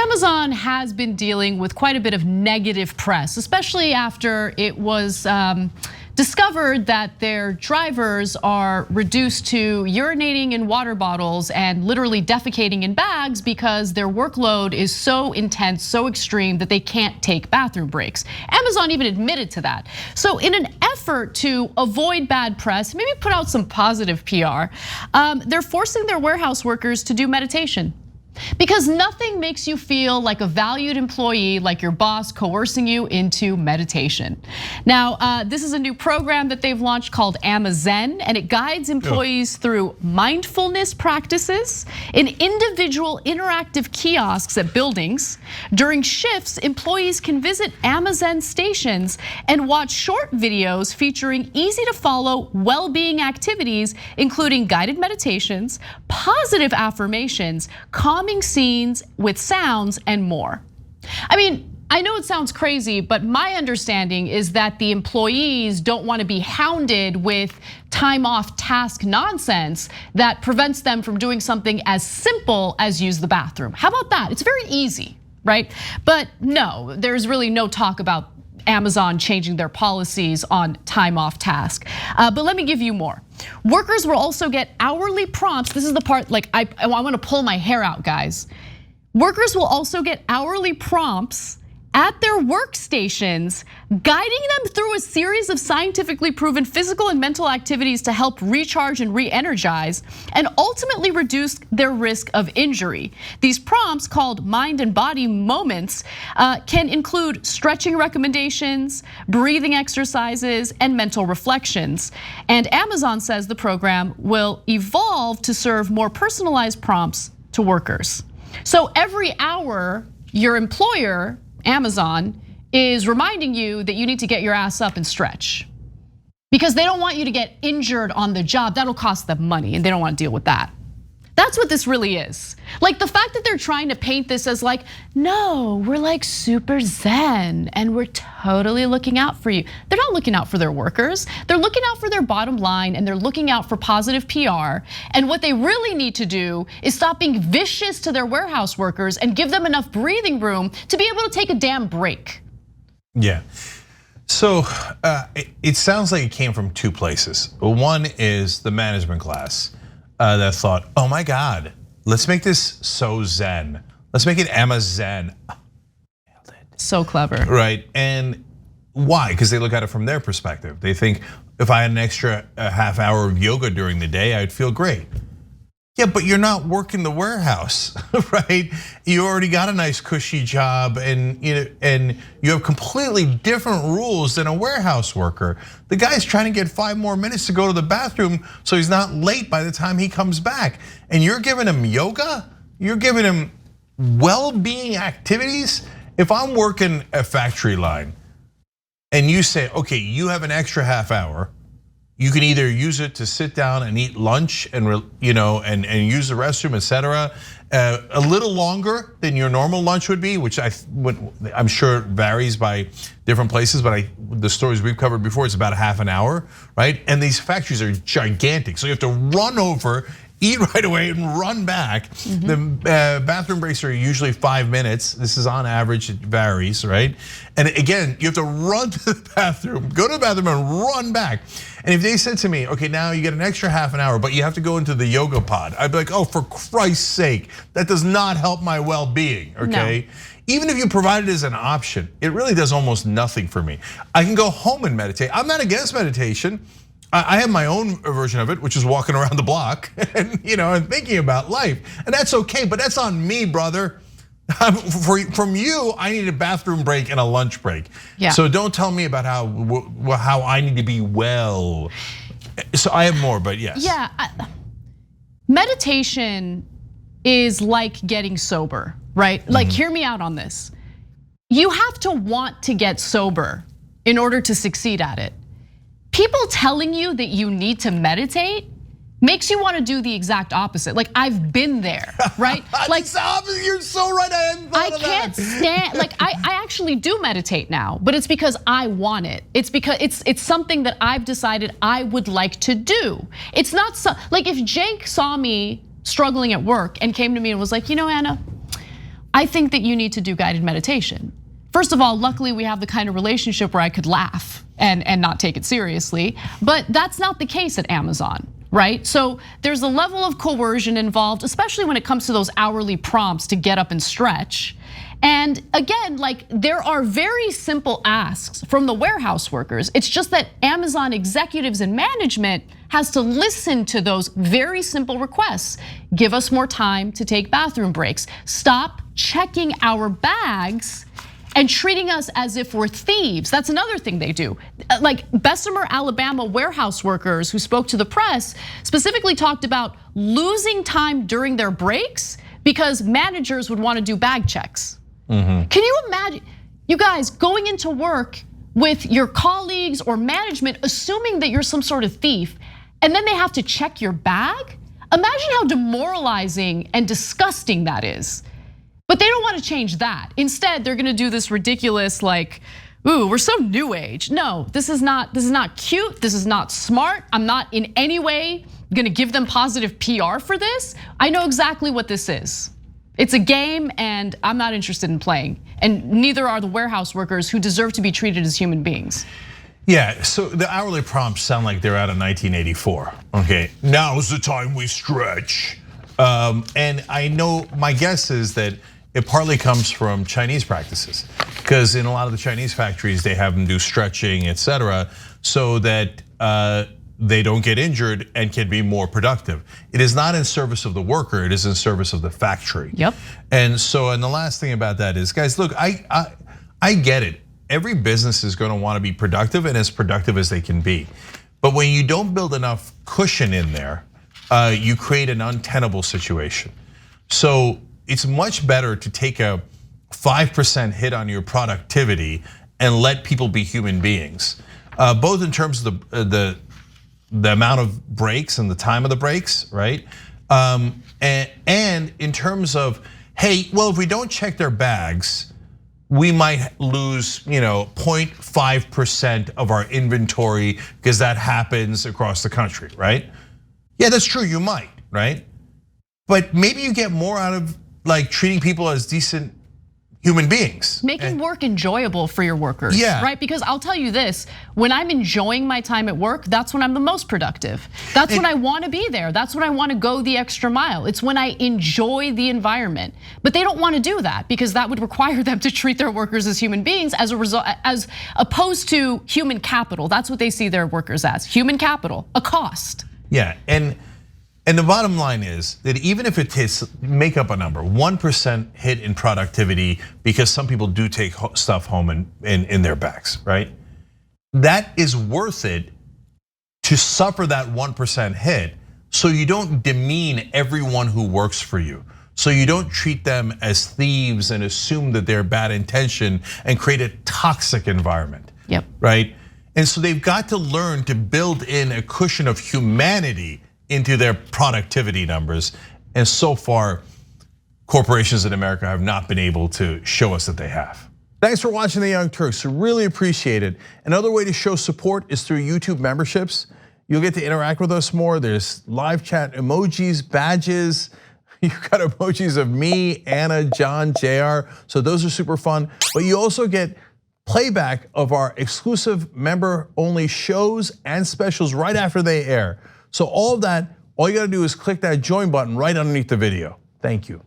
Amazon has been dealing with quite a bit of negative press, especially after it was discovered that their drivers are reduced to urinating in water bottles and literally defecating in bags because their workload is so intense, so extreme that they can't take bathroom breaks. Amazon even admitted to that. So in an effort to avoid bad press, maybe put out some positive PR, they're forcing their warehouse workers to do meditation. Because nothing makes you feel like a valued employee like your boss coercing you into meditation. Now, this is a new program that they've launched called Amazen, and it guides employees through mindfulness practices in individual interactive kiosks at buildings. During shifts, employees can visit Amazen stations and watch short videos featuring easy to follow well-being activities, including guided meditations, positive affirmations, calming scenes with sounds, and more. I mean, I know it sounds crazy, but my understanding is that the employees don't want to be hounded with time off task nonsense that prevents them from doing something as simple as use the bathroom. How about that? It's very easy, right? But no, there's really no talk about Amazon changing their policies on time off task. But let me give you more. Workers will also get hourly prompts. This is the part like I want to pull my hair out, guys. Workers will also get hourly prompts at their workstations, guiding them through a series of scientifically proven physical and mental activities to help recharge and re-energize and ultimately reduce their risk of injury. These prompts, called mind and body moments, can include stretching recommendations, breathing exercises, and mental reflections. And Amazon says the program will evolve to serve more personalized prompts to workers. So every hour, your employer, Amazon, is reminding you that you need to get your ass up and stretch because they don't want you to get injured on the job. That'll cost them money and they don't want to deal with that. That's what this really is. Like the fact that they're trying to paint this as like, no, we're like super zen and we're totally looking out for you. They're not looking out for their workers. They're looking out for their bottom line and they're looking out for positive PR. And what they really need to do is stop being vicious to their warehouse workers and give them enough breathing room to be able to take a damn break. Yeah. So it sounds like it came from two places. One is the management class that thought, oh my God, let's make this so zen. Let's make it Amazen. So clever. Right, and why? Because they look at it from their perspective. They think if I had an extra half hour of yoga during the day, I'd feel great. Yeah, but you're not working the warehouse, right? You already got a nice cushy job and you have completely different rules than a warehouse worker. The guy's trying to get 5 more minutes to go to the bathroom so he's not late by the time he comes back. And you're giving him yoga? You're giving him well-being activities? If I'm working a factory line and you say, okay, you have an extra half hour, you can either use it to sit down and eat lunch and use the restroom, etc. A little longer than your normal lunch would be, which I'm sure varies by different places, but the stories we've covered before, it's about a half an hour, right? And these factories are gigantic, so you have to run over, eat right away and run back. The bathroom breaks are usually 5 minutes. This is on average, it varies, right? And again, you have to run to the bathroom, go to the bathroom and run back. And if they said to me, okay, now you get an extra half an hour, but you have to go into the yoga pod, I'd be like, oh, for Christ's sake, that does not help my well-being, okay? No. Even if you provide it as an option, it really does almost nothing for me. I can go home and meditate. I'm not against meditation. I have my own version of it, which is walking around the block and and thinking about life, and that's okay. But that's on me, brother. From you, I need a bathroom break and a lunch break. Yeah. So don't tell me about how I need to be well. So I have more, but yes. Yeah, meditation is like getting sober, right? Like, hear me out on this. You have to want to get sober in order to succeed at it. People telling you that you need to meditate makes you want to do the exact opposite. Like, I've been there, right? Like, you're so right. I can't stand. Like, I actually do meditate now, but it's because I want it. It's because it's something that I've decided I would like to do. It's not like if Cenk saw me struggling at work and came to me and was like, Anna, I think that you need to do guided meditation. First of all, luckily we have the kind of relationship where I could laugh and not take it seriously, but that's not the case at Amazon, right? So there's a level of coercion involved, especially when it comes to those hourly prompts to get up and stretch. And again, like there are very simple asks from the warehouse workers. It's just that Amazon executives and management has to listen to those very simple requests. Give us more time to take bathroom breaks. Stop checking our bags and treating us as if we're thieves. That's another thing they do. Like Bessemer, Alabama warehouse workers who spoke to the press specifically talked about losing time during their breaks because managers would want to do bag checks. Can you imagine, you guys going into work with your colleagues or management assuming that you're some sort of thief, and then they have to check your bag? Imagine how demoralizing and disgusting that is. But they don't want to change that. Instead, they're gonna do this ridiculous like, ooh, we're so new age. No, this is not cute, this is not smart. I'm not in any way gonna give them positive PR for this. I know exactly what this is. It's a game and I'm not interested in playing. And neither are the warehouse workers who deserve to be treated as human beings. Yeah, so the hourly prompts sound like they're out of 1984. Okay, now's the time we stretch. And I know, my guess is that it partly comes from Chinese practices, because in a lot of the Chinese factories, they have them do stretching, etc., so that they don't get injured and can be more productive. It is not in service of the worker, it is in service of the factory. Yep. And so, and the last thing about that is, guys, look, I get it. Every business is gonna wanna be productive and as productive as they can be. But when you don't build enough cushion in there, you create an untenable situation. So it's much better to take a 5% hit on your productivity and let people be human beings, both in terms of the amount of breaks and the time of the breaks, right? And in terms of, hey, well, if we don't check their bags, we might lose 0.5% of our inventory because that happens across the country, right? Yeah, that's true, you might, right? But maybe you get more out of like treating people as decent human beings. Making work enjoyable for your workers, right? Because I'll tell you this, when I'm enjoying my time at work, that's when I'm the most productive. That's when I wanna be there. That's when I wanna go the extra mile. It's when I enjoy the environment. But they don't wanna do that because that would require them to treat their workers as human beings as a result, as opposed to human capital. That's what they see their workers as, human capital, a cost. Yeah, and the bottom line is that even if it takes, make up a number, 1% hit in productivity because some people do take stuff home in their bags, right? That is worth it to suffer that 1% hit so you don't demean everyone who works for you. So you don't treat them as thieves and assume that they're bad intention and create a toxic environment, right? And so they've got to learn to build in a cushion of humanity into their productivity numbers. And so far, corporations in America have not been able to show us that they have. Thanks for watching The Young Turks, really appreciate it. Another way to show support is through YouTube memberships. You'll get to interact with us more. There's live chat emojis, badges. You've got emojis of me, Anna, John, JR. So those are super fun. But you also get playback of our exclusive member-only shows and specials right after they air. So all of that, all you gotta do is click that join button right underneath the video. Thank you.